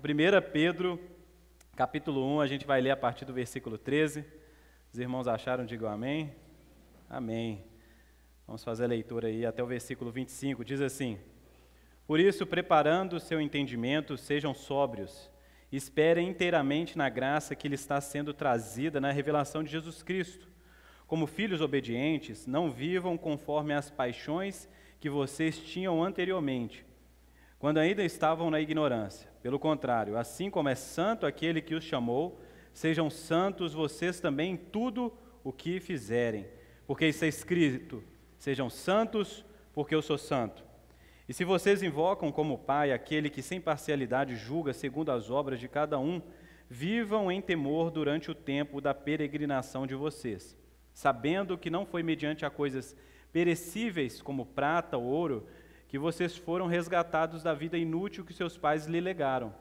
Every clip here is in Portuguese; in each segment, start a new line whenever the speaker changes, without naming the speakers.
1 Pedro, capítulo 1, a gente vai ler a partir do versículo 13. Os irmãos acharam? Digam amém. Amém. Vamos fazer a leitura aí até o versículo 25. Diz assim: Por isso, preparando o seu entendimento, sejam sóbrios, esperem inteiramente na graça que lhe está sendo trazida na revelação de Jesus Cristo. Como filhos obedientes, não vivam conforme as paixões que vocês tinham anteriormente, quando ainda estavam na ignorância. Pelo contrário, assim como é santo aquele que os chamou, sejam santos vocês também em tudo o que fizerem. Porque está escrito: sejam santos, porque eu sou santo. E se vocês invocam como Pai aquele que sem parcialidade julga segundo as obras de cada um, vivam em temor durante o tempo da peregrinação de vocês, sabendo que não foi mediante a coisas perecíveis como prata ou ouro que vocês foram resgatados da vida inútil que seus pais lhe legaram,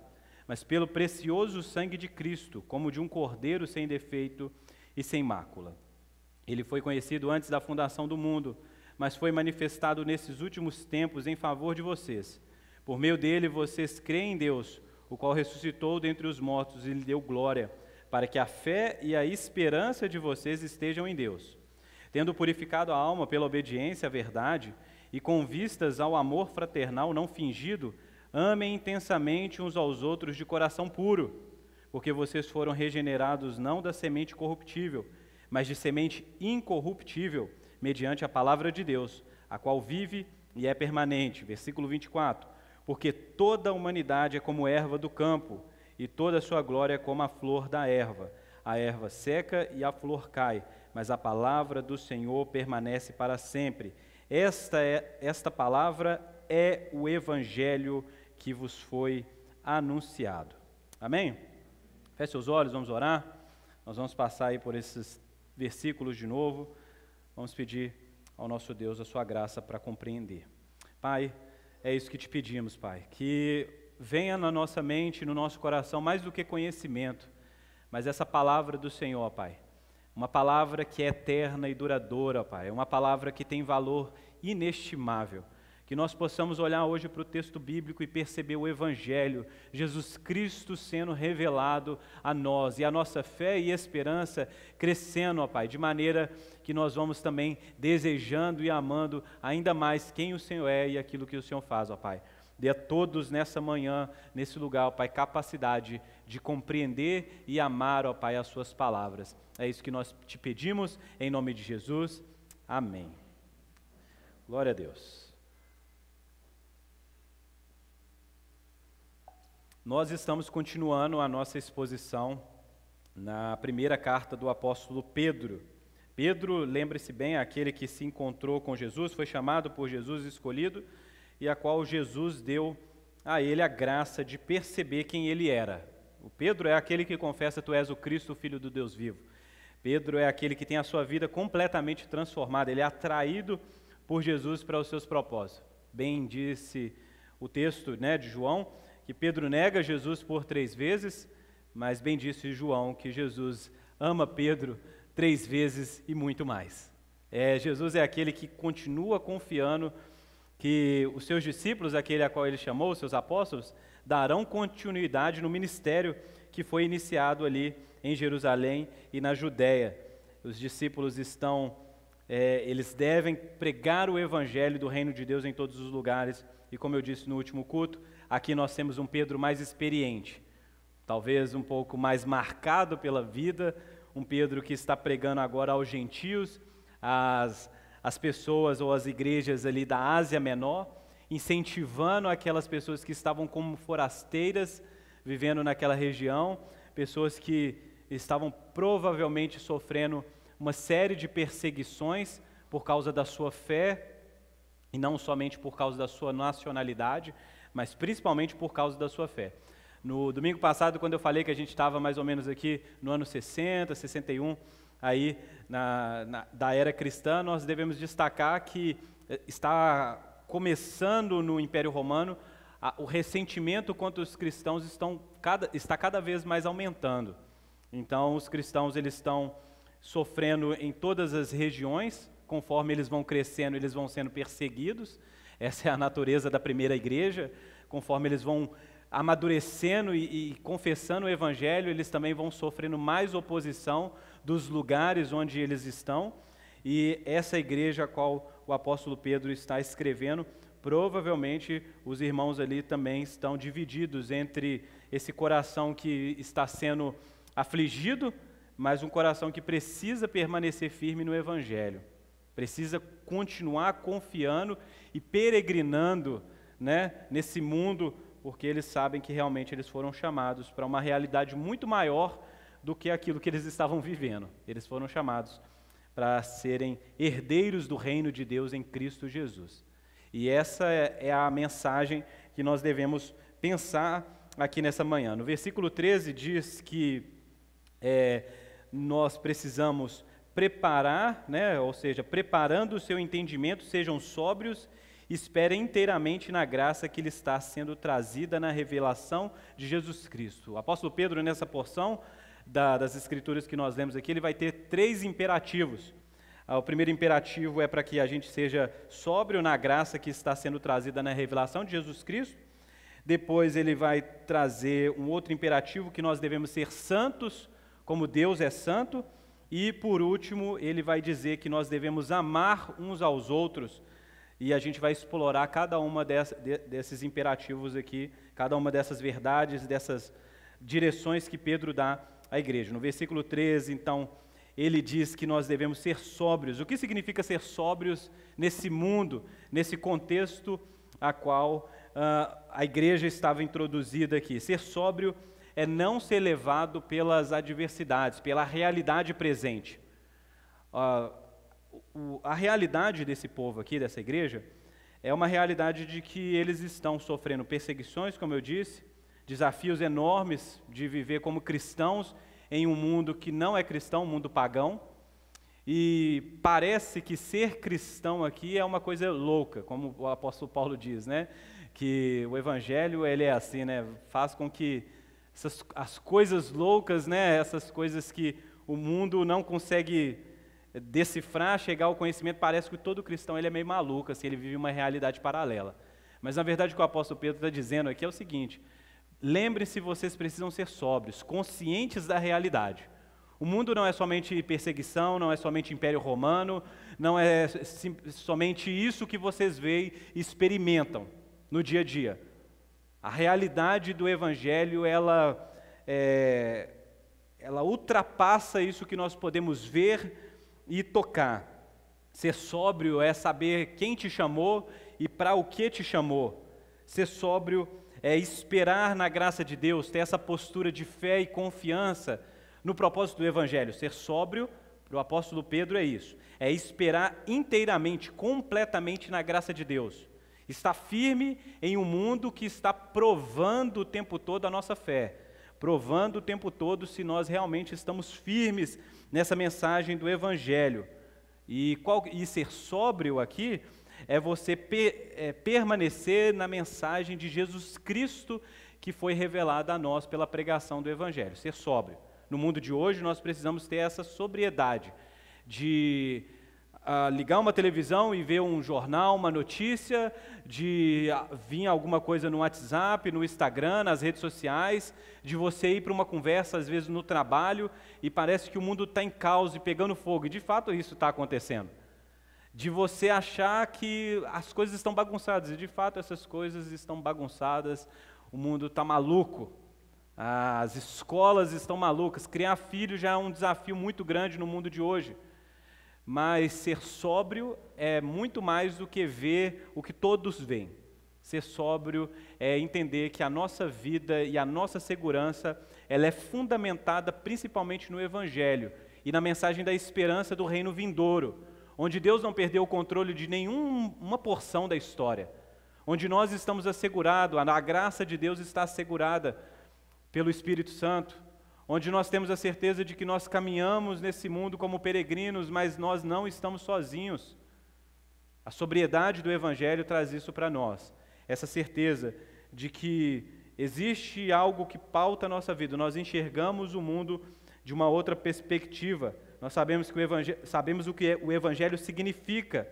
mas pelo precioso sangue de Cristo, como de um cordeiro sem defeito e sem mácula. Ele foi conhecido antes da fundação do mundo, mas foi manifestado nesses últimos tempos em favor de vocês. Por meio dele, vocês creem em Deus, o qual ressuscitou dentre os mortos e lhe deu glória, para que a fé e a esperança de vocês estejam em Deus. Tendo purificado a alma pela obediência à verdade e com vistas ao amor fraternal não fingido, amem intensamente uns aos outros de coração puro, porque vocês foram regenerados não da semente corruptível, mas de semente incorruptível, mediante a palavra de Deus, a qual vive e é permanente. Versículo 24. Porque toda a humanidade é como erva do campo, e toda a sua glória é como a flor da erva. A erva seca e a flor cai, mas a palavra do Senhor permanece para sempre. Esta palavra é o evangelho que vos foi anunciado. Amém? Feche seus olhos, vamos orar. Nós vamos passar aí por esses versículos de novo. Vamos pedir ao nosso Deus a sua graça para compreender. Pai, é isso que te pedimos, Pai, que venha na nossa mente, no nosso coração, mais do que conhecimento, mas essa palavra do Senhor, Pai, uma palavra que é eterna e duradoura, Pai, uma palavra que tem valor inestimável. Que nós possamos olhar hoje para o texto bíblico e perceber o Evangelho, Jesus Cristo sendo revelado a nós, e a nossa fé e esperança crescendo, ó Pai, de maneira que nós vamos também desejando e amando ainda mais quem o Senhor é e aquilo que o Senhor faz, ó Pai. Dê a todos nessa manhã, nesse lugar, ó Pai, capacidade de compreender e amar, ó Pai, as suas palavras. É isso que nós te pedimos, em nome de Jesus. Amém. Glória a Deus. Nós estamos continuando a nossa exposição na primeira carta do apóstolo Pedro. Pedro, lembre-se bem, aquele que se encontrou com Jesus, foi chamado por Jesus, escolhido, e a qual Jesus deu a ele a graça de perceber quem ele era. O Pedro é aquele que confessa: Tu és o Cristo, o Filho do Deus vivo. Pedro é aquele que tem a sua vida completamente transformada, ele é atraído por Jesus para os seus propósitos. Bem disse o texto, de João, que Pedro nega Jesus por 3 vezes, mas bem disse João que Jesus ama Pedro 3 vezes e muito mais. Jesus é aquele que continua confiando que os seus discípulos, aquele a qual ele chamou, os seus apóstolos, darão continuidade no ministério que foi iniciado ali em Jerusalém e na Judéia. Os discípulos eles devem pregar o evangelho do reino de Deus em todos os lugares, e como eu disse no último culto, aqui nós temos um Pedro mais experiente, talvez um pouco mais marcado pela vida, um Pedro que está pregando agora aos gentios, as pessoas ou as igrejas ali da Ásia Menor, incentivando aquelas pessoas que estavam como forasteiras, vivendo naquela região, pessoas que estavam provavelmente sofrendo uma série de perseguições por causa da sua fé, e não somente por causa da sua nacionalidade, mas principalmente por causa da sua fé. No domingo passado, quando eu falei que a gente estava mais ou menos aqui no ano 60, 61, aí da era cristã, nós devemos destacar que está começando no Império Romano, o ressentimento contra os cristãos está cada vez mais aumentando. Então, os cristãos eles estão sofrendo em todas as regiões. Conforme eles vão crescendo, eles vão sendo perseguidos. Essa é a natureza da primeira igreja. Conforme eles vão amadurecendo e confessando o Evangelho, eles também vão sofrendo mais oposição dos lugares onde eles estão. E essa igreja a qual o apóstolo Pedro está escrevendo, provavelmente os irmãos ali também estão divididos entre esse coração que está sendo afligido, mas um coração que precisa permanecer firme no Evangelho, precisa continuar confiando e peregrinando, né, nesse mundo, porque eles sabem que realmente eles foram chamados para uma realidade muito maior do que aquilo que eles estavam vivendo. Eles foram chamados para serem herdeiros do reino de Deus em Cristo Jesus. E essa é a mensagem que nós devemos pensar aqui nessa manhã. No versículo 13 diz que nós precisamos preparar, né, ou seja, preparando o seu entendimento, sejam sóbrios, esperem inteiramente na graça que lhe está sendo trazida na revelação de Jesus Cristo. O apóstolo Pedro, nessa porção das Escrituras que nós lemos aqui, ele vai ter 3 imperativos. O primeiro imperativo é para que a gente seja sóbrio na graça que está sendo trazida na revelação de Jesus Cristo. Depois ele vai trazer um outro imperativo, que nós devemos ser santos, como Deus é santo. E por último, ele vai dizer que nós devemos amar uns aos outros. E a gente vai explorar cada uma desses imperativos aqui, cada uma dessas verdades, dessas direções que Pedro dá à igreja. No versículo 13, então, ele diz que nós devemos ser sóbrios. O que significa ser sóbrios nesse mundo, nesse contexto a qual a igreja estava introduzida aqui? Ser sóbrio é não ser levado pelas adversidades, pela realidade presente. A realidade desse povo aqui, dessa igreja, é uma realidade de que eles estão sofrendo perseguições, como eu disse, desafios enormes de viver como cristãos em um mundo que não é cristão, um mundo pagão. E parece que ser cristão aqui é uma coisa louca, como o apóstolo Paulo diz, né? Que o evangelho, ele é assim, né? Faz com que as coisas loucas, né? Essas coisas que o mundo não consegue decifrar, chegar ao conhecimento, parece que todo cristão ele é meio maluco, assim, ele vive uma realidade paralela. Mas na verdade o que o apóstolo Pedro está dizendo aqui é o seguinte: lembre-se, vocês precisam ser sóbrios, conscientes da realidade. O mundo não é somente perseguição, não é somente Império Romano, não é somente isso que vocês veem e experimentam no dia a dia. A realidade do Evangelho, ela ultrapassa isso que nós podemos ver e tocar. Ser sóbrio é saber quem te chamou e para o que te chamou. Ser sóbrio é esperar na graça de Deus, ter essa postura de fé e confiança no propósito do Evangelho. Ser sóbrio, para o apóstolo Pedro, é isso. É esperar inteiramente, completamente na graça de Deus. Estar firme em um mundo que está provando o tempo todo a nossa fé. Provando o tempo todo se nós realmente estamos firmes nessa mensagem do Evangelho. E ser sóbrio aqui é você permanecer na mensagem de Jesus Cristo que foi revelada a nós pela pregação do Evangelho. Ser sóbrio. No mundo de hoje nós precisamos ter essa sobriedade de ligar uma televisão e ver um jornal, uma notícia, de vir alguma coisa no WhatsApp, no Instagram, nas redes sociais, de você ir para uma conversa, às vezes no trabalho, e parece que o mundo está em caos e pegando fogo, e de fato isso está acontecendo. De você achar que as coisas estão bagunçadas, e de fato essas coisas estão bagunçadas, o mundo está maluco, as escolas estão malucas, criar filho já é um desafio muito grande no mundo de hoje. Mas ser sóbrio é muito mais do que ver o que todos veem. Ser sóbrio é entender que a nossa vida e a nossa segurança, ela é fundamentada principalmente no Evangelho e na mensagem da esperança do reino vindouro, onde Deus não perdeu o controle de nenhuma porção da história, onde nós estamos assegurados, a graça de Deus está assegurada pelo Espírito Santo, onde nós temos a certeza de que nós caminhamos nesse mundo como peregrinos, mas nós não estamos sozinhos. A sobriedade do Evangelho traz isso para nós, essa certeza de que existe algo que pauta a nossa vida, nós enxergamos o mundo de uma outra perspectiva, nós sabemos o que o Evangelho significa,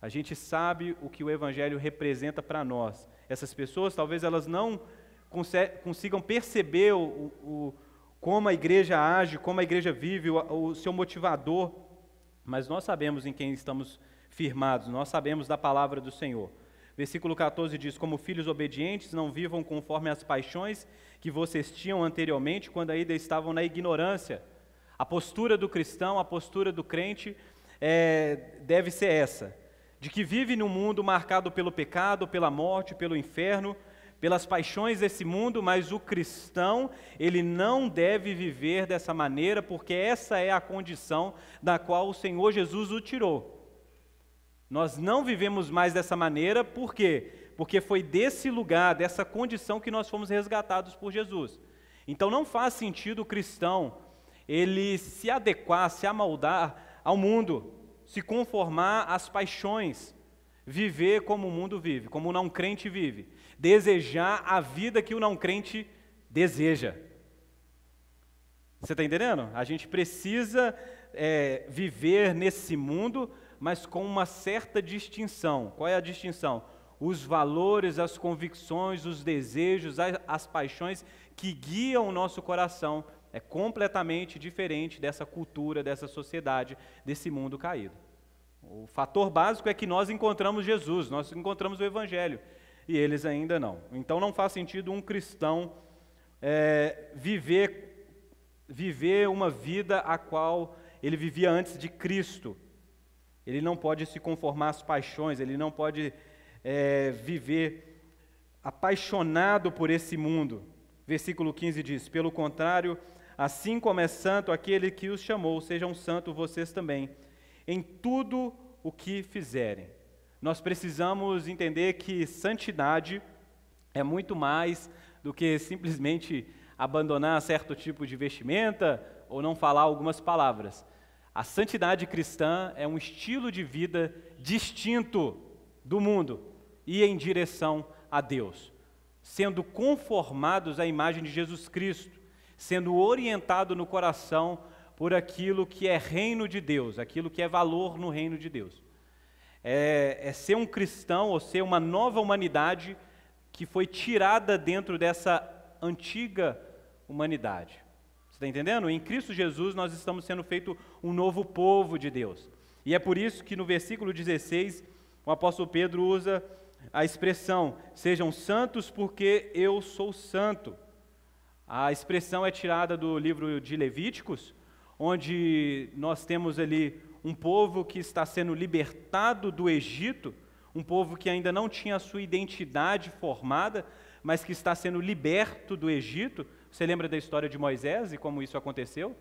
a gente sabe o que o Evangelho representa para nós. Essas pessoas, talvez elas não consigam perceber como a igreja age, como a igreja vive, o seu motivador, mas nós sabemos em quem estamos firmados, nós sabemos da palavra do Senhor. Versículo 14 diz: como filhos obedientes, não vivam conforme as paixões que vocês tinham anteriormente, quando ainda estavam na ignorância. A postura do cristão, a postura do crente deve ser essa, de que vive num mundo marcado pelo pecado, pela morte, pelo inferno, pelas paixões desse mundo, mas o cristão, ele não deve viver dessa maneira, porque essa é a condição da qual o Senhor Jesus o tirou. Nós não vivemos mais dessa maneira, por quê? Porque foi desse lugar, dessa condição que nós fomos resgatados por Jesus. Então não faz sentido o cristão, ele se adequar, se amoldar ao mundo, se conformar às paixões, viver como o mundo vive, como o não crente vive, desejar a vida que o não crente deseja. Você está entendendo? A gente precisa viver nesse mundo, mas com uma certa distinção. Qual é a distinção? Os valores, as convicções, os desejos, as paixões que guiam o nosso coração é completamente diferente dessa cultura, dessa sociedade, desse mundo caído. O fator básico é que nós encontramos Jesus, nós encontramos o Evangelho, e eles ainda não. Então não faz sentido um cristão viver uma vida a qual ele vivia antes de Cristo. Ele não pode se conformar às paixões, ele não pode viver apaixonado por esse mundo. Versículo 15 diz: pelo contrário, assim como é santo aquele que os chamou, sejam santos vocês também, em tudo o que fizerem. Nós precisamos entender que santidade é muito mais do que simplesmente abandonar certo tipo de vestimenta ou não falar algumas palavras. A santidade cristã é um estilo de vida distinto do mundo e em direção a Deus, sendo conformados à imagem de Jesus Cristo, sendo orientado no coração por aquilo que é reino de Deus, aquilo que é valor no reino de Deus. É ser um cristão ou ser uma nova humanidade que foi tirada dentro dessa antiga humanidade. Você está entendendo? Em Cristo Jesus nós estamos sendo feito um novo povo de Deus. E é por isso que no versículo 16 o apóstolo Pedro usa a expressão: sejam santos porque eu sou santo. A expressão é tirada do livro de Levíticos, onde nós temos ali um povo que está sendo libertado do Egito, um povo que ainda não tinha a sua identidade formada, mas que está sendo liberto do Egito. Você lembra da história de Moisés e como isso aconteceu?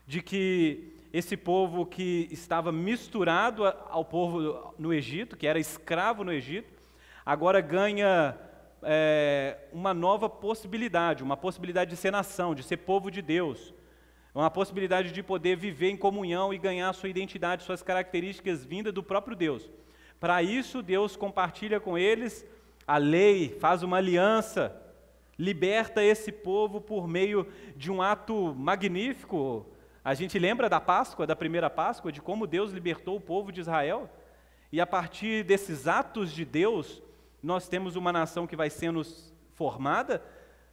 De que esse povo que estava misturado ao povo no Egito, que era escravo no Egito, agora ganha uma nova possibilidade, uma possibilidade de ser nação, de ser povo de Deus, uma possibilidade de poder viver em comunhão e ganhar sua identidade, suas características vindas do próprio Deus. Para isso, Deus compartilha com eles a lei, faz uma aliança, liberta esse povo por meio de um ato magnífico. A gente lembra da Páscoa, da primeira Páscoa, de como Deus libertou o povo de Israel? E a partir desses atos de Deus, nós temos uma nação que vai sendo formada,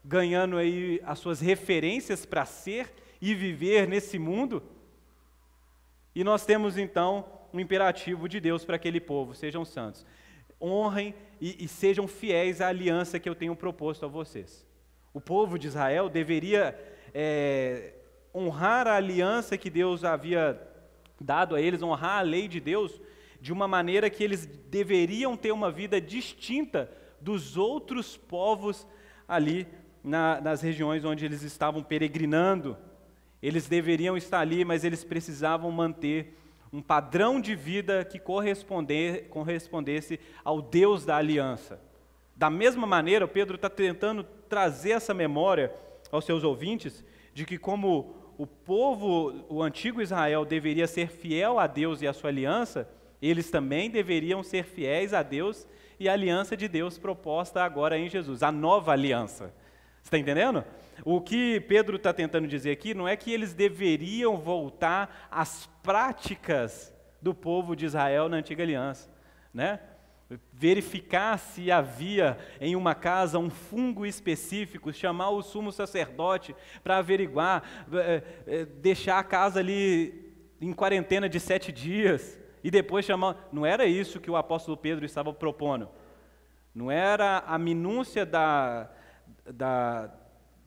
ganhando aí as suas referências para ser e viver nesse mundo. E nós temos então um imperativo de Deus para aquele povo: sejam santos. Honrem e sejam fiéis à aliança que eu tenho proposto a vocês. O povo de Israel deveria honrar a aliança que Deus havia dado a eles, honrar a lei de Deus, de uma maneira que eles deveriam ter uma vida distinta dos outros povos ali nas regiões onde eles estavam peregrinando. Eles deveriam estar ali, mas eles precisavam manter um padrão de vida que correspondesse ao Deus da aliança. Da mesma maneira, Pedro está tentando trazer essa memória aos seus ouvintes, de que como o povo, o antigo Israel, deveria ser fiel a Deus e à sua aliança, eles também deveriam ser fiéis a Deus e à aliança de Deus proposta agora em Jesus, a nova aliança. Você está entendendo? O que Pedro está tentando dizer aqui não é que eles deveriam voltar às práticas do povo de Israel na antiga aliança, né? verificar se havia em uma casa um fungo específico, chamar o sumo sacerdote para averiguar, deixar a casa ali em quarentena de 7 dias e depois chamar. Não era isso que o apóstolo Pedro estava propondo. Não era a minúcia da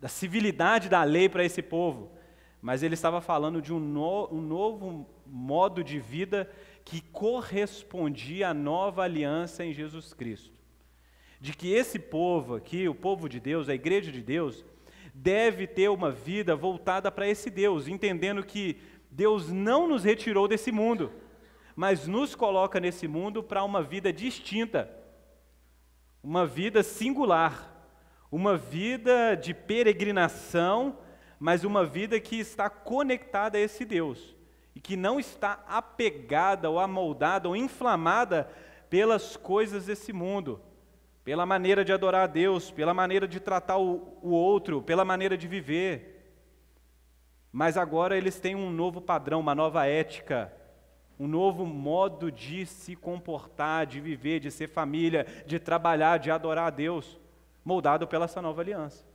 civilidade da lei para esse povo, mas ele estava falando de um novo modo de vida que correspondia à nova aliança em Jesus Cristo. De que esse povo aqui, o povo de Deus, a igreja de Deus, deve ter uma vida voltada para esse Deus, entendendo que Deus não nos retirou desse mundo, mas nos coloca nesse mundo para uma vida distinta, uma vida singular, uma vida de peregrinação, mas uma vida que está conectada a esse Deus e que não está apegada ou amoldada ou inflamada pelas coisas desse mundo, pela maneira de adorar a Deus, pela maneira de tratar o outro, pela maneira de viver. Mas agora eles têm um novo padrão, uma nova ética, um novo modo de se comportar, de viver, de ser família, de trabalhar, de adorar a Deus, moldado pela essa nova aliança,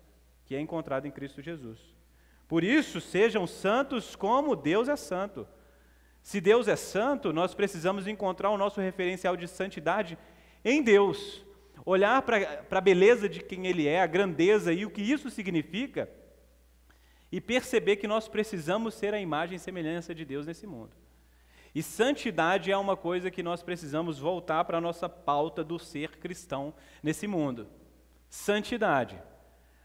que é encontrada em Cristo Jesus. Por isso, sejam santos como Deus é santo. Se Deus é santo, nós precisamos encontrar o nosso referencial de santidade em Deus. Olhar para a beleza de quem Ele é, a grandeza e o que isso significa, e perceber que nós precisamos ser a imagem e semelhança de Deus nesse mundo. E santidade é uma coisa que nós precisamos voltar para a nossa pauta do ser cristão nesse mundo. Santidade.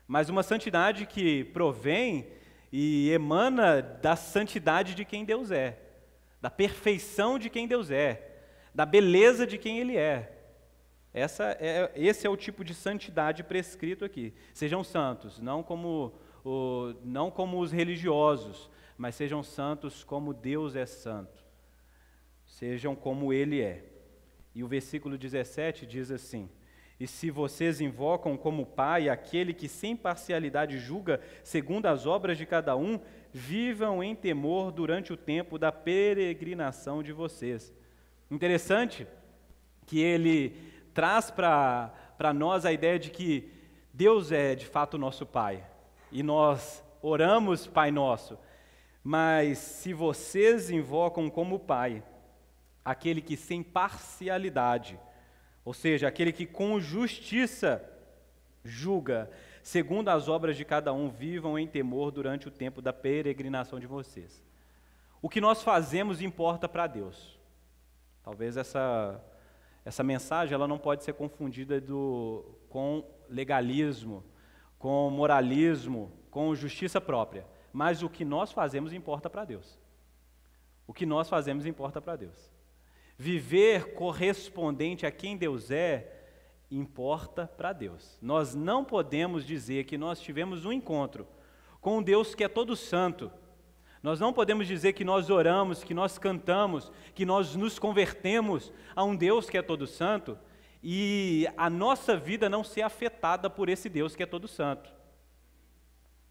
Mas uma santidade que provém e emana da santidade de quem Deus é, da perfeição de quem Deus é, da beleza de quem Ele é. Esse é o tipo de santidade prescrito aqui. Sejam santos, não como os religiosos, mas sejam santos como Deus é santo. Sejam como Ele é. E o versículo 17 diz assim: e se vocês invocam como Pai aquele que sem parcialidade julga segundo as obras de cada um, vivam em temor durante o tempo da peregrinação de vocês. Interessante que ele traz para nós a ideia de que Deus é de fato nosso Pai, e nós oramos Pai Nosso, mas se vocês invocam como Pai aquele que sem parcialidade, ou seja, aquele que com justiça julga, segundo as obras de cada um, vivam em temor durante o tempo da peregrinação de vocês. O que nós fazemos importa para Deus. Talvez essa mensagem ela não pode ser confundida com legalismo, com moralismo, com justiça própria. Mas o que nós fazemos importa para Deus. O que nós fazemos importa para Deus. Viver correspondente a quem Deus é, importa para Deus. Nós não podemos dizer que nós tivemos um encontro com um Deus que é todo santo. Nós não podemos dizer que nós oramos, que nós cantamos, que nós nos convertemos a um Deus que é todo santo e a nossa vida não ser afetada por esse Deus que é todo santo.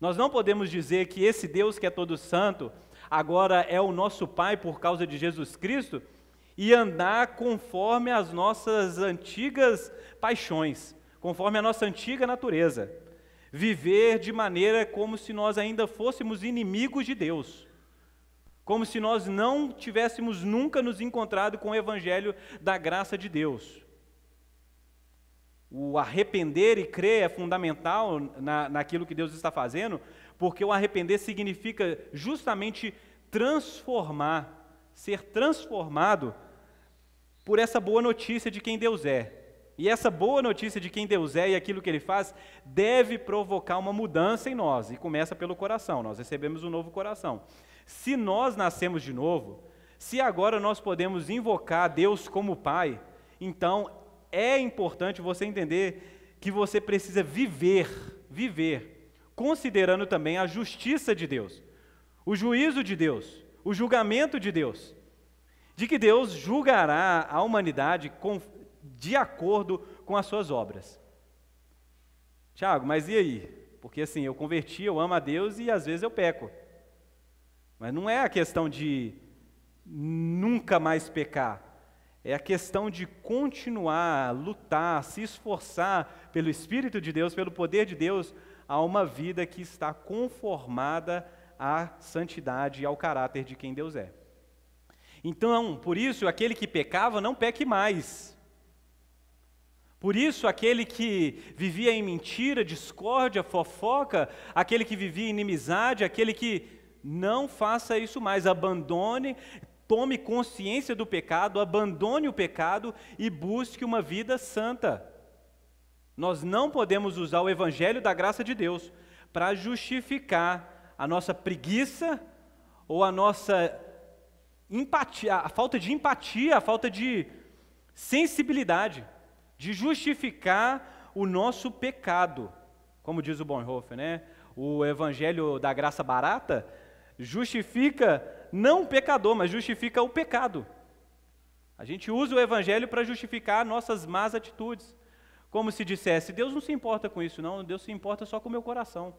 Nós não podemos dizer que esse Deus que é todo santo agora é o nosso Pai por causa de Jesus Cristo e andar conforme as nossas antigas paixões, conforme a nossa antiga natureza. Viver de maneira como se nós ainda fôssemos inimigos de Deus, como se nós não tivéssemos nunca nos encontrado com o Evangelho da graça de Deus. O arrepender e crer é fundamental naquilo que Deus está fazendo, porque o arrepender significa justamente transformar, ser transformado por essa boa notícia de quem Deus é. E essa boa notícia de quem Deus é e aquilo que Ele faz deve provocar uma mudança em nós, e começa pelo coração. Nós recebemos um novo coração. Se nós nascemos de novo, se agora nós podemos invocar Deus como Pai, então é importante você entender que você precisa viver, considerando também a justiça de Deus, o juízo de Deus, o julgamento de Deus, de que Deus julgará a humanidade de acordo com as suas obras. Tiago, mas e aí? Porque assim, eu converti, eu amo a Deus e às vezes eu peco. Mas não é a questão de nunca mais pecar. é a questão de continuar, lutar, se esforçar pelo Espírito de Deus, pelo poder de Deus, a uma vida que está conformada à santidade e ao caráter de quem Deus é. Então, por isso, aquele que pecava, não peque mais. Por isso, aquele que vivia em mentira, discórdia, fofoca, aquele que vivia em inimizade, aquele que não faça isso mais, abandone, tome consciência do pecado, abandone o pecado e busque uma vida santa. Nós não podemos usar o Evangelho da graça de Deus para justificar a nossa preguiça ou a nossa empatia, a falta de empatia, a falta de sensibilidade, de justificar o nosso pecado. Como diz o Bonhoeffer, né? O Evangelho da graça barata justifica não o pecador, mas justifica o pecado. A gente usa o Evangelho para justificar nossas más atitudes. Como se dissesse, Deus não se importa com isso não, Deus se importa só com o meu coração.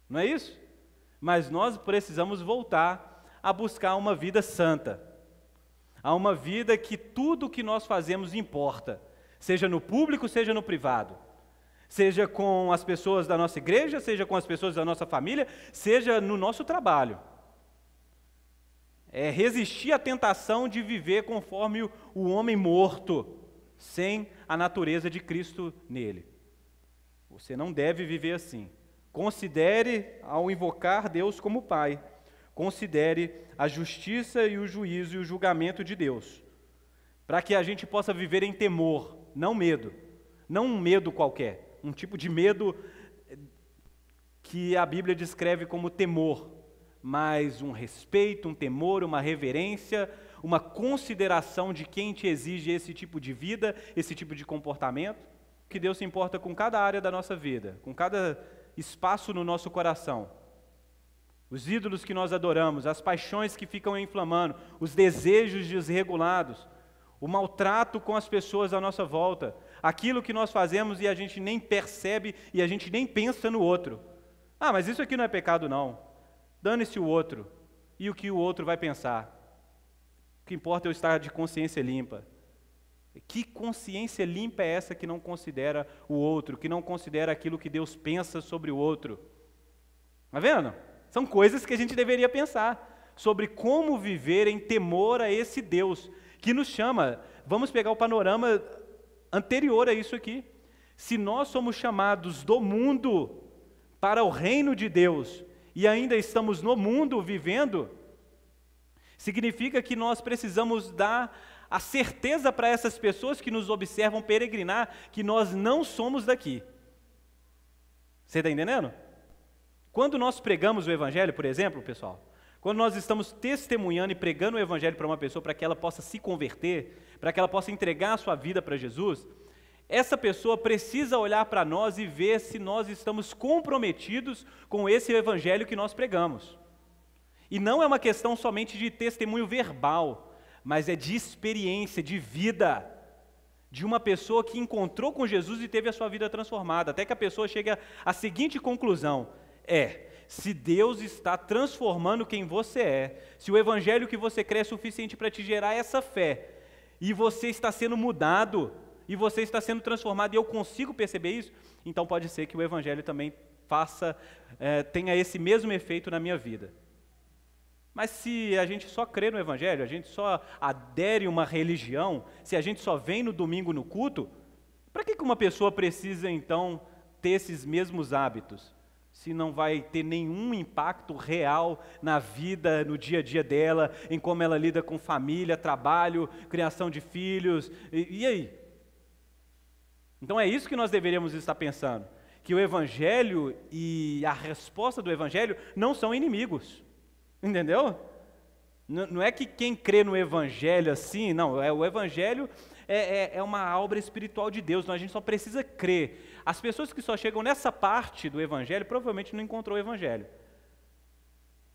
Não é isso? Mas nós precisamos voltar a buscar uma vida santa, a uma vida que tudo que nós fazemos importa, seja no público, seja no privado, seja com as pessoas da nossa igreja, seja com as pessoas da nossa família, seja no nosso trabalho. É resistir à tentação de viver conforme o homem morto, sem a natureza de Cristo nele. Você não deve viver assim. Considere, ao invocar Deus como Pai, considere a justiça e o juízo e o julgamento de Deus, para que a gente possa viver em temor, não medo, não um medo qualquer, um tipo de medo que a Bíblia descreve como temor, mas um respeito, um temor, uma reverência, uma consideração de quem te exige esse tipo de vida, esse tipo de comportamento, que Deus se importa com cada área da nossa vida, com cada espaço no nosso coração. Os ídolos que nós adoramos, as paixões que ficam inflamando, os desejos desregulados, o maltrato com as pessoas à nossa volta, aquilo que nós fazemos e a gente nem percebe e a gente nem pensa no outro. Ah, mas isso aqui não é pecado não. Dane-se o outro e o que o outro vai pensar. O que importa é eu estar de consciência limpa. Que consciência limpa é essa que não considera o outro, que não considera aquilo que Deus pensa sobre o outro? Está vendo? São coisas que a gente deveria pensar sobre como viver em temor a esse Deus que nos chama. Vamos pegar o panorama anterior a isso aqui. Se nós somos chamados do mundo para o reino de Deus e ainda estamos no mundo vivendo, significa que nós precisamos dar a certeza para essas pessoas que nos observam peregrinar que nós não somos daqui. Você está entendendo? Quando nós pregamos o Evangelho, por exemplo, pessoal, quando nós estamos testemunhando e pregando o Evangelho para uma pessoa para que ela possa se converter, para que ela possa entregar a sua vida para Jesus, essa pessoa precisa olhar para nós e ver se nós estamos comprometidos com esse Evangelho que nós pregamos. E não é uma questão somente de testemunho verbal, mas é de experiência, de vida, de uma pessoa que encontrou com Jesus e teve a sua vida transformada, até que a pessoa chegue à seguinte conclusão: se Deus está transformando quem você é, se o Evangelho que você crê é suficiente para te gerar essa fé, e você está sendo mudado, e você está sendo transformado, e eu consigo perceber isso, então pode ser que o Evangelho também tenha esse mesmo efeito na minha vida. Mas se a gente só crê no Evangelho, a gente só adere a uma religião, se a gente só vem no domingo no culto, para que uma pessoa precisa então ter esses mesmos hábitos? Se não vai ter nenhum impacto real na vida, no dia a dia dela, em como ela lida com família, trabalho, criação de filhos, e aí? Então é isso que nós deveríamos estar pensando, que o Evangelho e a resposta do Evangelho não são inimigos, entendeu? Não é que quem crê no Evangelho assim, não, o Evangelho é uma obra espiritual de Deus, então a gente só precisa crer. As pessoas que só chegam nessa parte do Evangelho provavelmente não encontrou o Evangelho,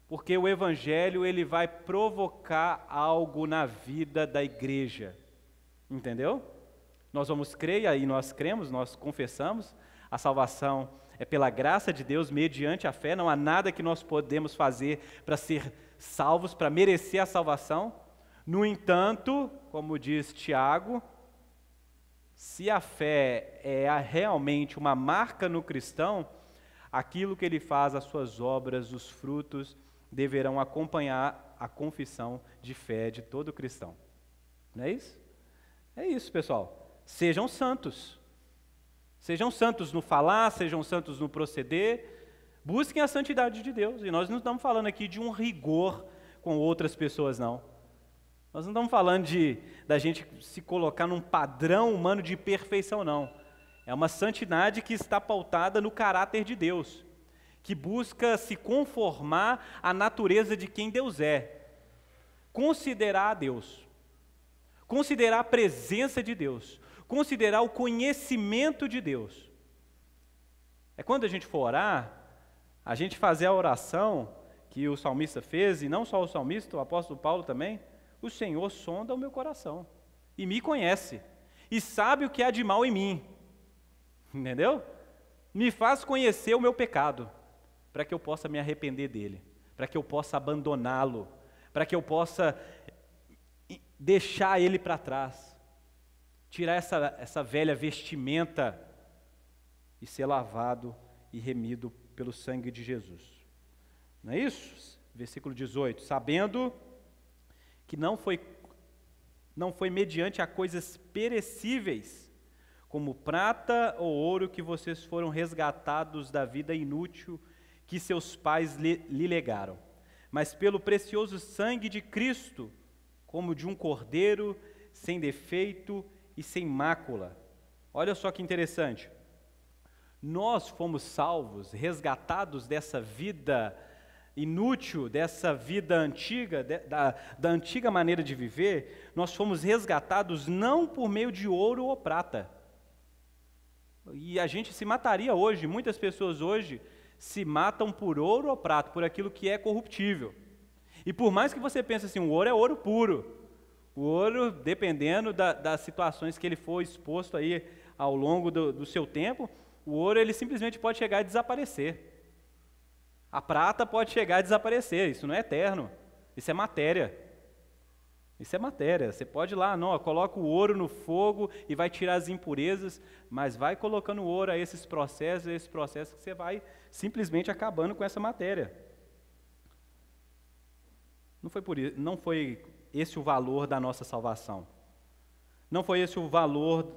porque o Evangelho ele vai provocar algo na vida da igreja, entendeu? Nós vamos crer, e aí nós cremos, nós confessamos, a salvação é pela graça de Deus, mediante a fé, não há nada que nós podemos fazer para ser salvos, para merecer a salvação. No entanto, como diz Tiago, se a fé é realmente uma marca no cristão, aquilo que ele faz, as suas obras, os frutos, deverão acompanhar a confissão de fé de todo cristão. Não é isso? É isso, pessoal. Sejam santos. Sejam santos no falar, sejam santos no proceder. Busquem a santidade de Deus. E nós não estamos falando aqui de um rigor com outras pessoas, não. Nós não estamos falando da gente se colocar num padrão humano de perfeição, não. É uma santidade que está pautada no caráter de Deus, que busca se conformar à natureza de quem Deus é. Considerar a Deus, considerar a presença de Deus, considerar o conhecimento de Deus. É quando a gente for orar, a gente fazer a oração que o salmista fez, e não só o salmista, o apóstolo Paulo também. O Senhor sonda o meu coração e me conhece e sabe o que há de mal em mim, entendeu? Me faz conhecer o meu pecado, para que eu possa me arrepender dele, para que eu possa abandoná-lo, para que eu possa deixar ele para trás, tirar essa velha vestimenta e ser lavado e remido pelo sangue de Jesus. Não é isso? Versículo 18, sabendo que não foi mediante a coisas perecíveis, como prata ou ouro, que vocês foram resgatados da vida inútil que seus pais lhe legaram, mas pelo precioso sangue de Cristo, como de um cordeiro, sem defeito e sem mácula. Olha só que interessante. Nós fomos salvos, resgatados dessa vida inútil, dessa vida antiga, da antiga maneira de viver. Nós fomos resgatados não por meio de ouro ou prata. E a gente se mataria hoje, muitas pessoas hoje se matam por ouro ou prata, por aquilo que é corruptível. E por mais que você pense assim, o ouro é ouro puro. O ouro, dependendo das situações que ele for exposto aí ao longo do seu tempo, o ouro ele simplesmente pode chegar a desaparecer. A prata pode chegar a desaparecer, isso não é eterno, isso é matéria. Isso é matéria, você pode ir lá, não, coloca o ouro no fogo e vai tirar as impurezas, mas vai colocando o ouro a esses processos que você vai simplesmente acabando com essa matéria. Não foi esse o valor da nossa salvação. Não foi esse o valor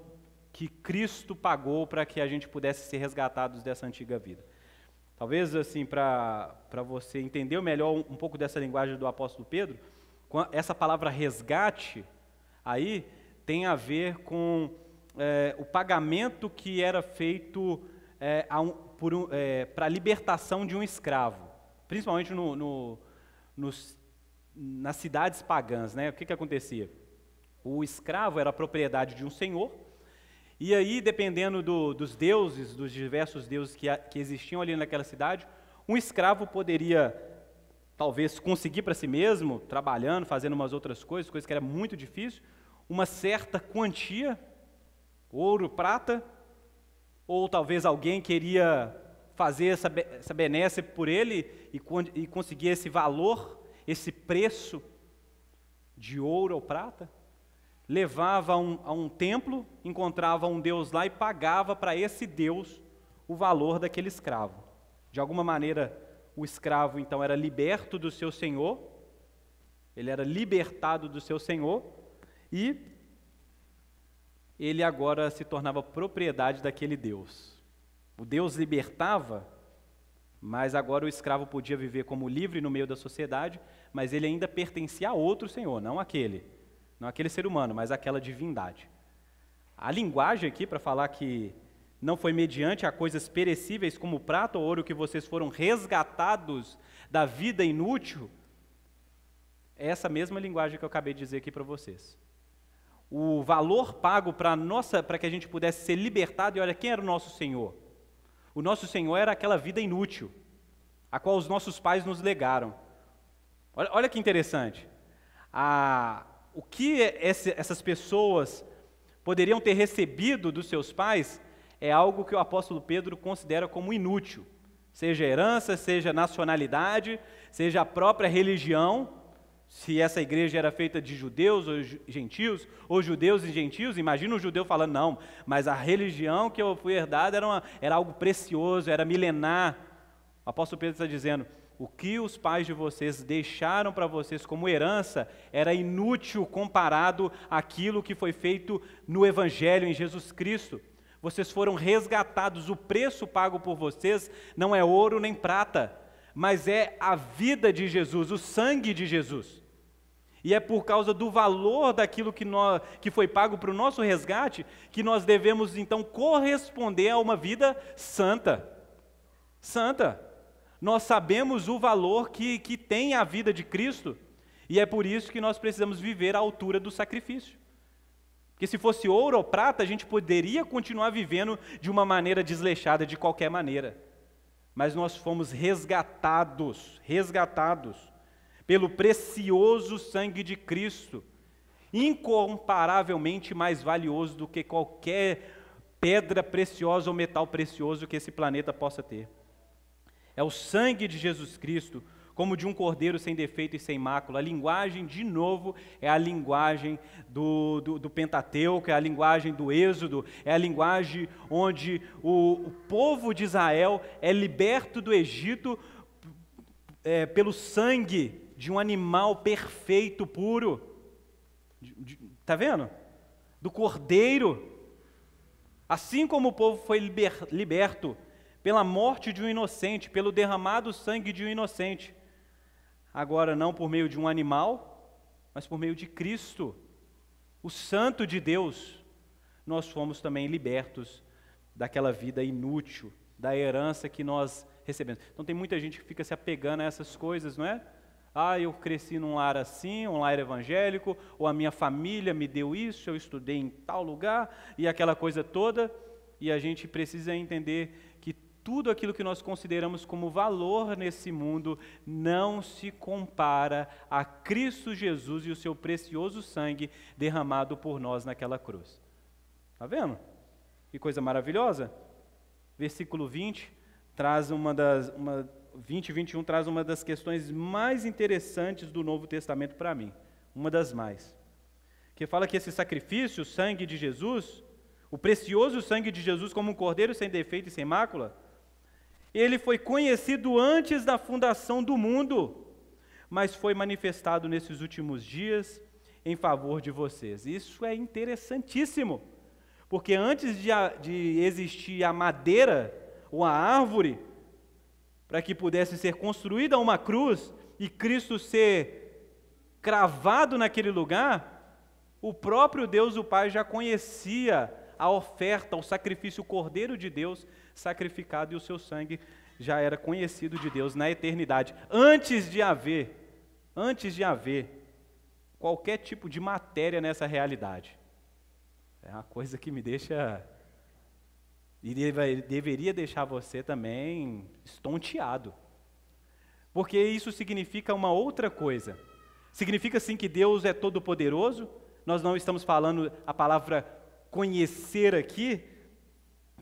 que Cristo pagou para que a gente pudesse ser resgatados dessa antiga vida. Talvez, assim, para você entender melhor um pouco dessa linguagem do apóstolo Pedro, essa palavra resgate, aí, tem a ver com o pagamento que era feito para a libertação de um escravo, principalmente nas cidades pagãs, né? O que acontecia? O escravo era a propriedade de um senhor, e aí, dependendo dos deuses, dos diversos deuses que existiam ali naquela cidade, um escravo poderia, talvez, conseguir para si mesmo, trabalhando, fazendo umas outras coisas que era muito difícil, uma certa quantia, ouro, prata, ou talvez alguém queria fazer essa benesse por ele e conseguir esse valor, esse preço de ouro ou prata. Levava a um templo, encontrava um Deus lá e pagava para esse Deus o valor daquele escravo. De alguma maneira, o escravo, então, era liberto do seu senhor, ele era libertado do seu senhor, e ele agora se tornava propriedade daquele Deus. O Deus libertava, mas agora o escravo podia viver como livre no meio da sociedade, mas ele ainda pertencia a outro senhor, não aquele ser humano, mas aquela divindade. A linguagem aqui, para falar que não foi mediante a coisas perecíveis como prata ou ouro que vocês foram resgatados da vida inútil, é essa mesma linguagem que eu acabei de dizer aqui para vocês. O valor pago para que a gente pudesse ser libertado, e olha, quem era o nosso Senhor? O nosso Senhor era aquela vida inútil, a qual os nossos pais nos legaram. Olha que interessante. O que essas pessoas poderiam ter recebido dos seus pais é algo que o apóstolo Pedro considera como inútil, seja herança, seja nacionalidade, seja a própria religião, se essa igreja era feita de judeus ou gentios, ou judeus e gentios. Imagina um judeu falando, não, mas a religião que eu fui herdado era algo precioso, era milenar. O apóstolo Pedro está dizendo, o que os pais de vocês deixaram para vocês como herança era inútil comparado àquilo que foi feito no Evangelho, em Jesus Cristo. Vocês foram resgatados, o preço pago por vocês não é ouro nem prata, mas é a vida de Jesus, o sangue de Jesus. E é por causa do valor daquilo que foi pago para o nosso resgate, que nós devemos então corresponder a uma vida santa. Santa. Nós sabemos o valor que tem a vida de Cristo, e é por isso que nós precisamos viver à altura do sacrifício. Porque se fosse ouro ou prata, a gente poderia continuar vivendo de uma maneira desleixada, de qualquer maneira. Mas nós fomos resgatados pelo precioso sangue de Cristo, incomparavelmente mais valioso do que qualquer pedra preciosa ou metal precioso que esse planeta possa ter. É o sangue de Jesus Cristo, como de um cordeiro sem defeito e sem mácula. A linguagem, de novo, é a linguagem do Pentateuco, é a linguagem do Êxodo, é a linguagem onde o povo de Israel é liberto do Egito pelo sangue de um animal perfeito, puro. Está vendo? Do cordeiro. Assim como o povo foi liberto pela morte de um inocente, pelo derramado sangue de um inocente. Agora não por meio de um animal, mas por meio de Cristo, o Santo de Deus, nós fomos também libertos daquela vida inútil, da herança que nós recebemos. Então tem muita gente que fica se apegando a essas coisas, não é? Ah, eu cresci num lar assim, um lar evangélico, ou a minha família me deu isso, eu estudei em tal lugar, e aquela coisa toda, e a gente precisa entender que tudo aquilo que nós consideramos como valor nesse mundo não se compara a Cristo Jesus e o seu precioso sangue derramado por nós naquela cruz. Está vendo? Que coisa maravilhosa? Versículo 20 traz 20 e 21 traz uma das questões mais interessantes do Novo Testamento para mim, uma das mais. Que fala que esse sacrifício, o sangue de Jesus, o precioso sangue de Jesus como um cordeiro sem defeito e sem mácula, ele foi conhecido antes da fundação do mundo, mas foi manifestado nesses últimos dias em favor de vocês. Isso é interessantíssimo, porque antes de existir a madeira ou a árvore, para que pudesse ser construída uma cruz e Cristo ser cravado naquele lugar, o próprio Deus, o Pai, já conhecia a oferta, o sacrifício, o Cordeiro de Deus sacrificado, e o seu sangue já era conhecido de Deus na eternidade, antes de haver qualquer tipo de matéria nessa realidade. É uma coisa que me deixa, e deveria deixar você também estonteado, porque isso significa uma outra coisa. Significa sim que Deus é todo poderoso. Nós não estamos falando a palavra conhecer aqui,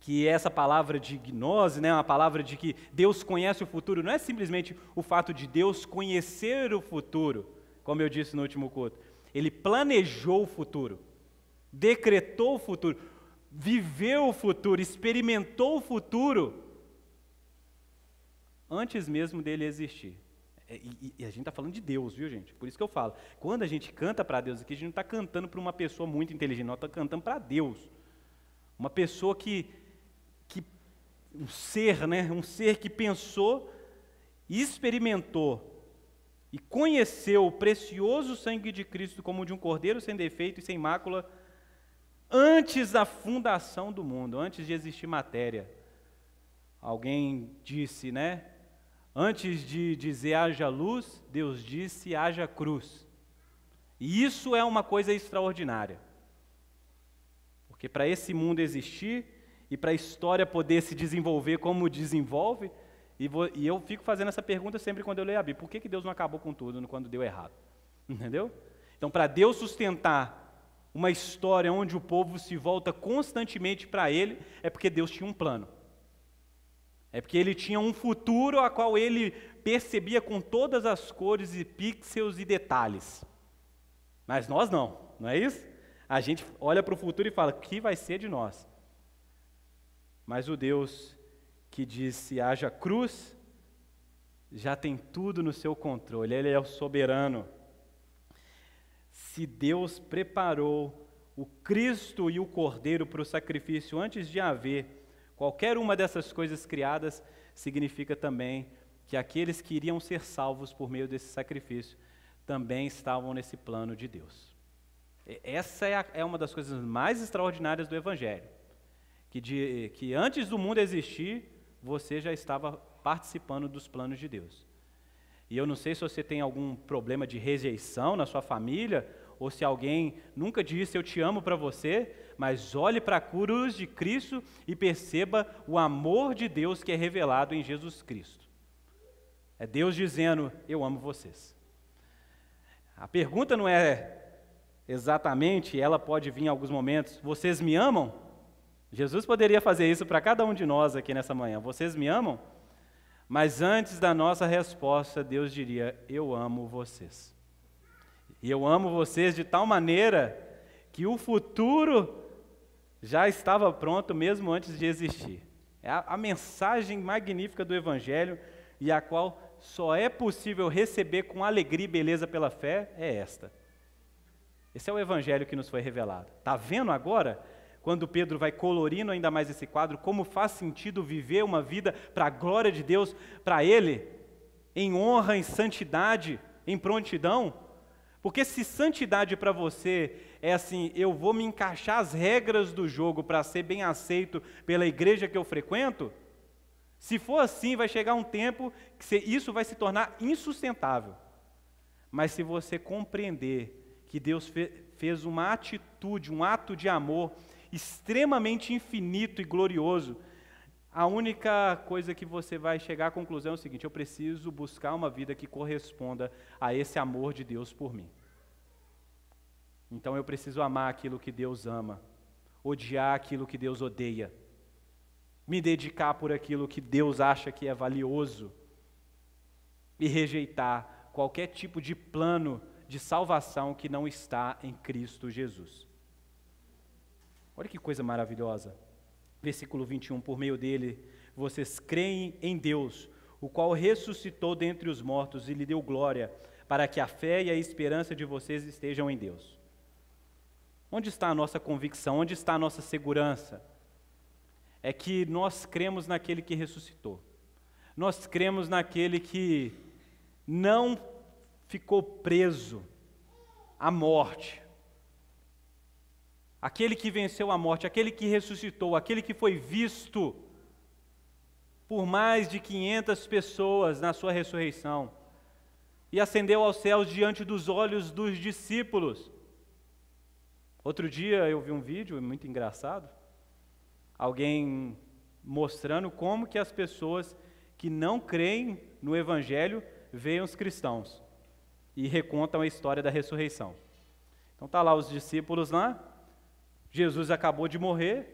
que é essa palavra de gnose, né, uma palavra de que Deus conhece o futuro. Não é simplesmente o fato de Deus conhecer o futuro, como eu disse no último culto. Ele planejou o futuro, decretou o futuro, viveu o futuro, experimentou o futuro, antes mesmo dele existir. E a gente está falando de Deus, viu, gente? Por isso que eu falo, quando a gente canta para Deus aqui, a gente não está cantando para uma pessoa muito inteligente, nós estamos cantando para Deus. Uma pessoa um ser, né? Um ser que pensou, experimentou e conheceu o precioso sangue de Cristo como de um cordeiro sem defeito e sem mácula, antes da fundação do mundo, antes de existir matéria. Alguém disse, né? Antes de dizer haja luz, Deus disse haja cruz. E isso é uma coisa extraordinária. Porque para esse mundo existir e para a história poder se desenvolver como desenvolve, e eu fico fazendo essa pergunta sempre quando eu leio a Bíblia: por que Deus não acabou com tudo quando deu errado? Entendeu? Então, para Deus sustentar uma história onde o povo se volta constantemente para Ele, é porque Deus tinha um plano. É porque Ele tinha um futuro a qual Ele percebia com todas as cores e pixels e detalhes. Mas nós não é isso? A gente olha para o futuro e fala, o que vai ser de nós? Mas o Deus que disse, haja cruz, já tem tudo no seu controle, Ele é o soberano. Se Deus preparou o Cristo e o Cordeiro para o sacrifício antes de haver qualquer uma dessas coisas criadas, significa também que aqueles que iriam ser salvos por meio desse sacrifício também estavam nesse plano de Deus. Essa é uma das coisas mais extraordinárias do Evangelho, que antes do mundo existir, você já estava participando dos planos de Deus. E eu não sei se você tem algum problema de rejeição na sua família, ou se alguém nunca disse eu te amo para você, mas olhe para a cruz de Cristo e perceba o amor de Deus que é revelado em Jesus Cristo. É Deus dizendo, eu amo vocês. A pergunta não é exatamente, ela pode vir em alguns momentos, vocês me amam? Jesus poderia fazer isso para cada um de nós aqui nessa manhã, vocês me amam? Mas antes da nossa resposta, Deus diria, eu amo vocês. E eu amo vocês de tal maneira que o futuro já estava pronto mesmo antes de existir. É a mensagem magnífica do Evangelho e a qual só é possível receber com alegria e beleza pela fé é esta. Esse é o Evangelho que nos foi revelado. Está vendo agora, quando Pedro vai colorindo ainda mais esse quadro, como faz sentido viver uma vida para a glória de Deus, para Ele, em honra, em santidade, em prontidão? Porque se santidade para você é assim, eu vou me encaixar as regras do jogo para ser bem aceito pela igreja que eu frequento, se for assim, vai chegar um tempo que isso vai se tornar insustentável. Mas se você compreender que Deus fez uma atitude, um ato de amor extremamente infinito e glorioso, a única coisa que você vai chegar à conclusão é o seguinte, eu preciso buscar uma vida que corresponda a esse amor de Deus por mim. Então eu preciso amar aquilo que Deus ama, odiar aquilo que Deus odeia, me dedicar por aquilo que Deus acha que é valioso e rejeitar qualquer tipo de plano de salvação que não está em Cristo Jesus. Olha que coisa maravilhosa. Versículo 21, por meio dele, vocês creem em Deus, o qual ressuscitou dentre os mortos e lhe deu glória, para que a fé e a esperança de vocês estejam em Deus. Onde está a nossa convicção? Onde está a nossa segurança? É que nós cremos naquele que ressuscitou. Nós cremos naquele que não ficou preso à morte. Aquele que venceu a morte, aquele que ressuscitou, aquele que foi visto por mais de 500 pessoas na sua ressurreição e ascendeu aos céus diante dos olhos dos discípulos. Outro dia eu vi um vídeo muito engraçado, alguém mostrando como que as pessoas que não creem no Evangelho veem os cristãos e recontam a história da ressurreição. Então está lá os discípulos lá, Jesus acabou de morrer,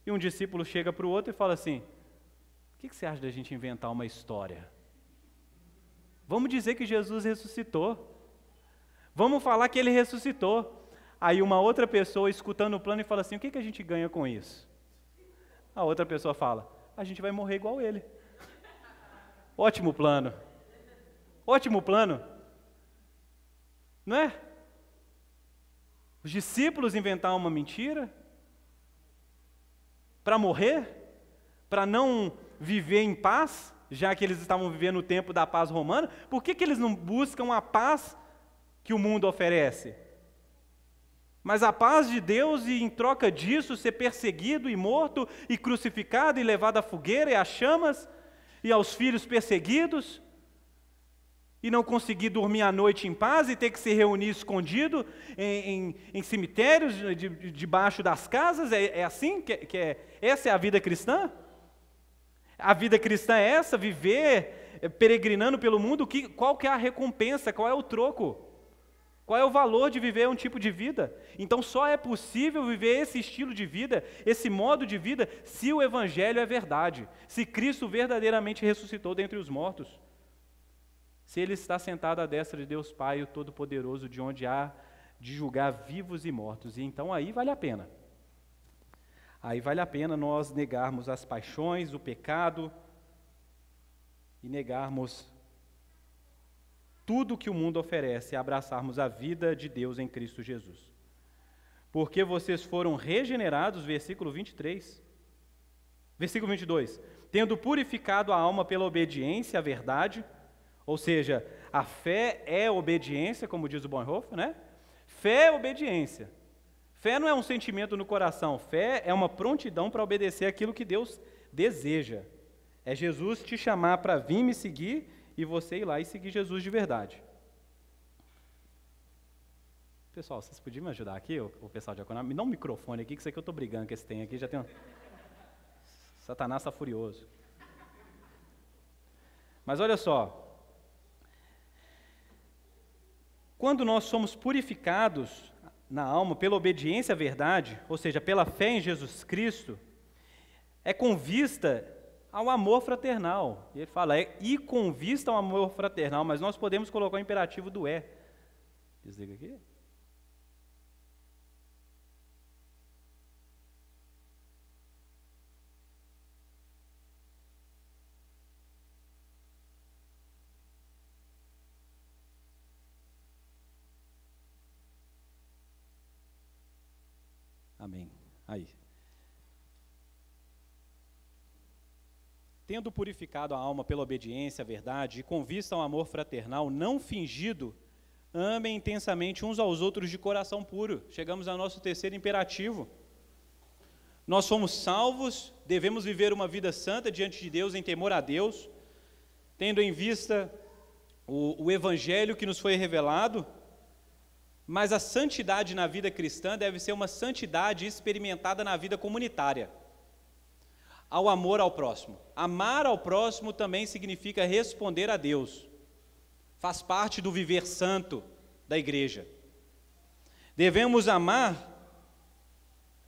e um discípulo chega para o outro e fala assim, o que você acha da gente inventar uma história? Vamos dizer que Jesus ressuscitou, vamos falar que Ele ressuscitou. Aí uma outra pessoa escutando o plano e fala assim, o que a gente ganha com isso? A outra pessoa fala, a gente vai morrer igual Ele. Ótimo plano. Ótimo plano. Não é? Os discípulos inventaram uma mentira para morrer, para não viver em paz, já que eles estavam vivendo o tempo da paz romana. Por que eles não buscam a paz que o mundo oferece? Mas a paz de Deus, e em troca disso ser perseguido e morto e crucificado e levado à fogueira e às chamas e aos filhos perseguidos e não conseguir dormir à noite em paz e ter que se reunir escondido em cemitérios debaixo das casas. É assim essa é a vida cristã? A vida cristã é essa, viver peregrinando pelo mundo. Qual que é a recompensa, qual é o troco? Qual é o valor de viver um tipo de vida? Então só é possível viver esse estilo de vida, esse modo de vida, se o Evangelho é verdade, se Cristo verdadeiramente ressuscitou dentre os mortos. se ele está sentado à destra de Deus Pai, o Todo-Poderoso, de onde há de julgar vivos e mortos. E então aí vale a pena. Aí vale a pena nós negarmos as paixões, o pecado, e negarmos tudo que o mundo oferece e abraçarmos a vida de Deus em Cristo Jesus. Porque vocês foram regenerados, versículo 23. Versículo 22. Tendo purificado a alma pela obediência à verdade, ou seja, a fé é obediência, como diz o Bonhoeffer, né? Fé é obediência. Fé não é um sentimento no coração, fé é uma prontidão para obedecer aquilo que Deus deseja. É Jesus te chamar para vir me seguir e você ir lá e seguir Jesus de verdade. Pessoal, vocês podiam me ajudar aqui, o pessoal de Aconam? Me dá um microfone aqui, que isso aqui eu estou brigando com esse tem aqui, já tem um... Satanás está furioso. Mas olha só, quando nós somos purificados na alma pela obediência à verdade, ou seja, pela fé em Jesus Cristo, é com vista ao amor fraternal. E ele fala, e com vista ao amor fraternal, mas nós podemos colocar o imperativo do é. Desliga aqui. Amém. Aí. Tendo purificado a alma pela obediência à verdade e com vista ao amor fraternal não fingido, amem intensamente uns aos outros de coração puro. Chegamos ao nosso terceiro imperativo. Nós somos salvos, devemos viver uma vida santa diante de Deus, em temor a Deus, tendo em vista o Evangelho que nos foi revelado, mas a santidade na vida cristã deve ser uma santidade experimentada na vida comunitária. Ao amor ao próximo. Amar ao próximo também significa responder a Deus. Faz parte do viver santo da igreja. Devemos amar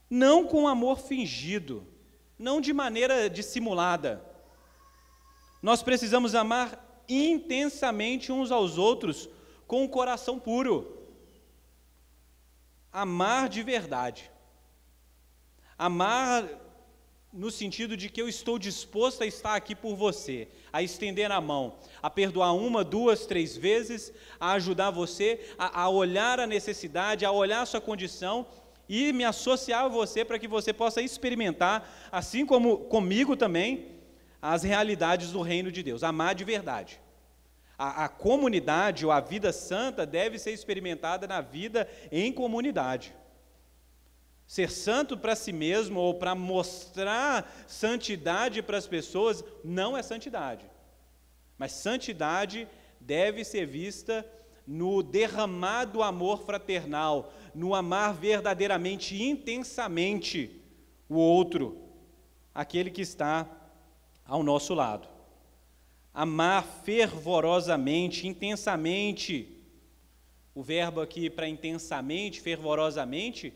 não com amor fingido, não de maneira dissimulada. Nós precisamos amar intensamente uns aos outros com o coração puro. Amar de verdade. Amar no sentido de que eu estou disposto a estar aqui por você, a estender a mão, a perdoar 1, 2, 3 vezes, a ajudar você, a olhar a necessidade, a olhar a sua condição e me associar a você para que você possa experimentar, assim como comigo também, as realidades do reino de Deus. Amar de verdade. A comunidade ou a vida santa deve ser experimentada na vida em comunidade. Ser santo para si mesmo ou para mostrar santidade para as pessoas não é santidade. Mas santidade deve ser vista no derramado amor fraternal, no amar verdadeiramente, intensamente o outro, aquele que está ao nosso lado. Amar fervorosamente, intensamente. O verbo aqui para intensamente, fervorosamente,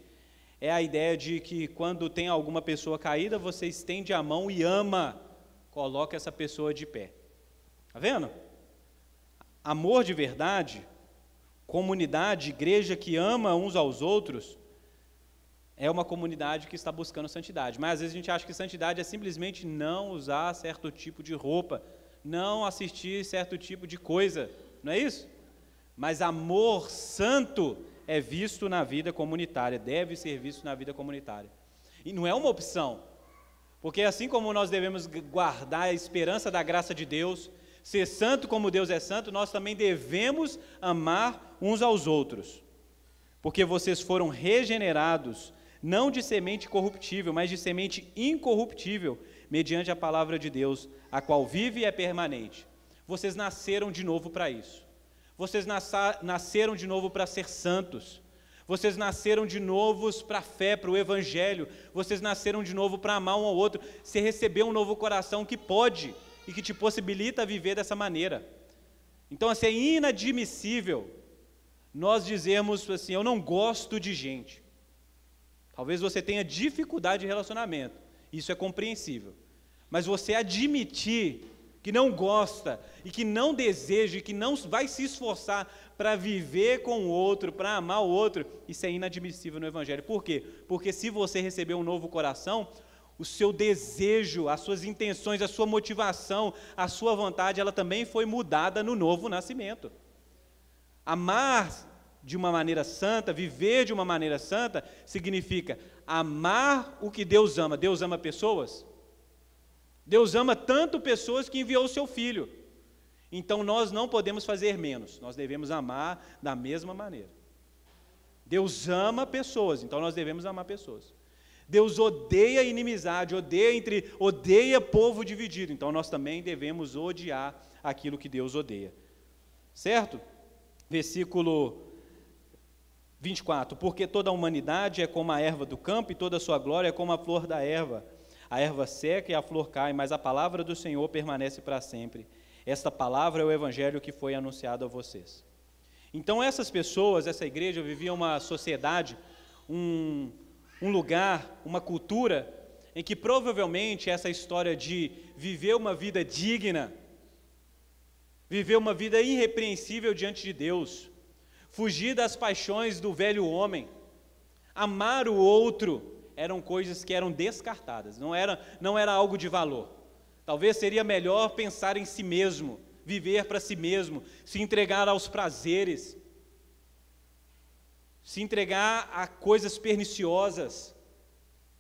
é a ideia de que quando tem alguma pessoa caída, você estende a mão e ama, coloca essa pessoa de pé. Está vendo? Amor de verdade, comunidade, igreja que ama uns aos outros, é uma comunidade que está buscando santidade. Mas às vezes a gente acha que santidade é simplesmente não usar certo tipo de roupa, não assistir certo tipo de coisa, não é isso? Mas amor santo é visto na vida comunitária, deve ser visto na vida comunitária. E não é uma opção, porque assim como nós devemos guardar a esperança da graça de Deus, ser santo como Deus é santo, nós também devemos amar uns aos outros, porque vocês foram regenerados, não de semente corruptível, mas de semente incorruptível, mediante a palavra de Deus, a qual vive e é permanente. Vocês nasceram de novo para isso. Vocês nasceram de novo para ser santos. Vocês nasceram de novo para a fé, para o Evangelho. Vocês nasceram de novo para amar um ao outro. Você recebeu um novo coração que pode e que te possibilita viver dessa maneira. Então, assim, é inadmissível nós dizermos assim, eu não gosto de gente. Talvez você tenha dificuldade de relacionamento. Isso é compreensível. Mas você admitir que não gosta e que não deseja e que não vai se esforçar para viver com o outro, para amar o outro, isso é inadmissível no Evangelho. Por quê? Porque se você recebeu um novo coração, o seu desejo, as suas intenções, a sua motivação, a sua vontade, ela também foi mudada no novo nascimento. Amar de uma maneira santa, viver de uma maneira santa, significa amar o que Deus ama. Deus ama pessoas? Deus ama tanto pessoas que enviou o seu Filho. Então nós não podemos fazer menos, nós devemos amar da mesma maneira. Deus ama pessoas, então nós devemos amar pessoas. Deus odeia inimizade, odeia povo dividido, então nós também devemos odiar aquilo que Deus odeia. Certo? Versículo 24, porque toda a humanidade é como a erva do campo e toda a sua glória é como a flor da erva. A erva seca e a flor cai, mas a palavra do Senhor permanece para sempre. Esta palavra é o evangelho que foi anunciado a vocês. Então essas pessoas, essa igreja vivia uma sociedade, um lugar, uma cultura, em que provavelmente essa história de viver uma vida digna, viver uma vida irrepreensível diante de Deus, fugir das paixões do velho homem, amar o outro, eram coisas que eram descartadas, não era algo de valor. Talvez seria melhor pensar em si mesmo, viver para si mesmo, se entregar aos prazeres, se entregar a coisas perniciosas.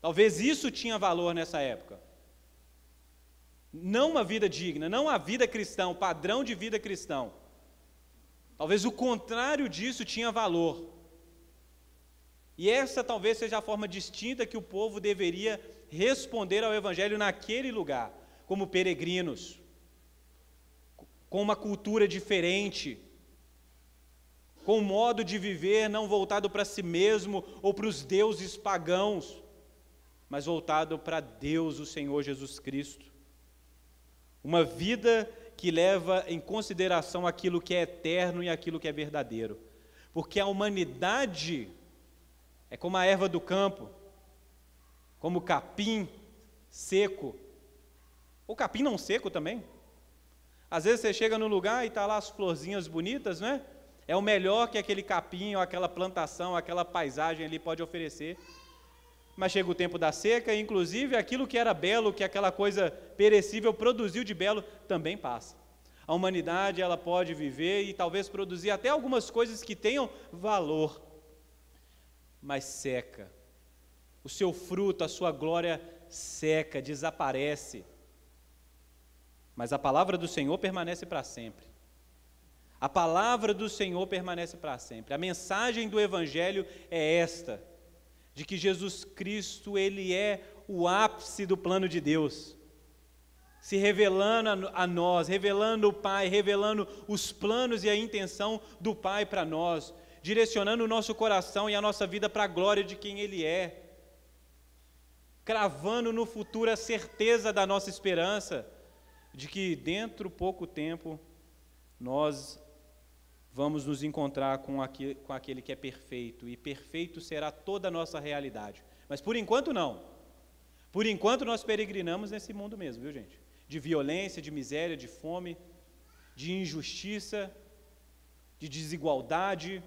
Talvez isso tinha valor nessa época. Não uma vida digna, não a vida cristã, o padrão de vida cristão. Talvez o contrário disso tinha valor. E essa talvez seja a forma distinta que o povo deveria responder ao Evangelho naquele lugar, como peregrinos, com uma cultura diferente, com um modo de viver não voltado para si mesmo ou para os deuses pagãos, mas voltado para Deus, o Senhor Jesus Cristo. Uma vida que leva em consideração aquilo que é eterno e aquilo que é verdadeiro. Porque a humanidade é como a erva do campo, como o capim seco, ou capim não seco também. Às vezes você chega num lugar e está lá as florzinhas bonitas, né? É o melhor que aquele capim, ou aquela plantação, aquela paisagem ali pode oferecer. Mas chega o tempo da seca e, inclusive, aquilo que era belo, que aquela coisa perecível produziu de belo, também passa. A humanidade, ela pode viver e talvez produzir até algumas coisas que tenham valor, mas seca. O seu fruto, a sua glória seca, desaparece. Mas a palavra do Senhor permanece para sempre. A palavra do Senhor permanece para sempre. A mensagem do Evangelho é esta, de que Jesus Cristo, Ele é o ápice do plano de Deus, se revelando a nós, revelando o Pai, revelando os planos e a intenção do Pai para nós, direcionando o nosso coração e a nossa vida para a glória de quem Ele é, cravando no futuro a certeza da nossa esperança, de que dentro de pouco tempo nós vamos nos encontrar com aquele que é perfeito, e perfeito será toda a nossa realidade. Mas por enquanto não. Por enquanto nós peregrinamos nesse mundo mesmo, viu gente? De violência, de miséria, de fome, de injustiça, de desigualdade.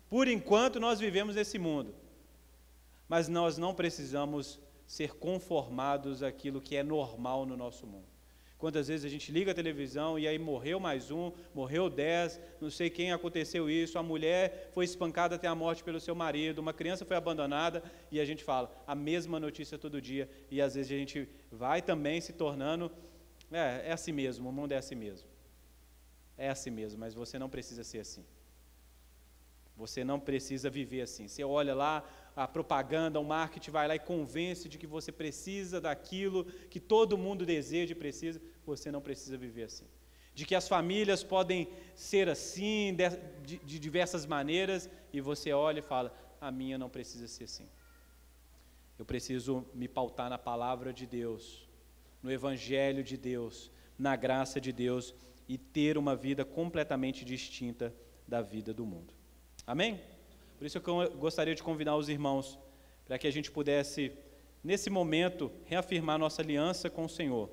Por enquanto nós vivemos nesse mundo. Mas nós não precisamos ser conformados àquilo que é normal no nosso mundo. Quantas vezes a gente liga a televisão e aí morreu mais um, morreu 10, não sei quem aconteceu isso, a mulher foi espancada até a morte pelo seu marido, uma criança foi abandonada, e a gente fala a mesma notícia todo dia, e às vezes a gente vai também se tornando, é assim mesmo, o mundo é assim mesmo. É assim mesmo, mas você não precisa ser assim. Você não precisa viver assim. Você olha lá, a propaganda, o marketing vai lá e convence de que você precisa daquilo que todo mundo deseja e precisa. Você não precisa viver assim. De que as famílias podem ser assim, de diversas maneiras, e você olha e fala, a minha não precisa ser assim. Eu preciso me pautar na palavra de Deus, no Evangelho de Deus, na graça de Deus, e ter uma vida completamente distinta da vida do mundo. Amém? Por isso que eu gostaria de convidar os irmãos para que a gente pudesse, nesse momento, reafirmar nossa aliança com o Senhor.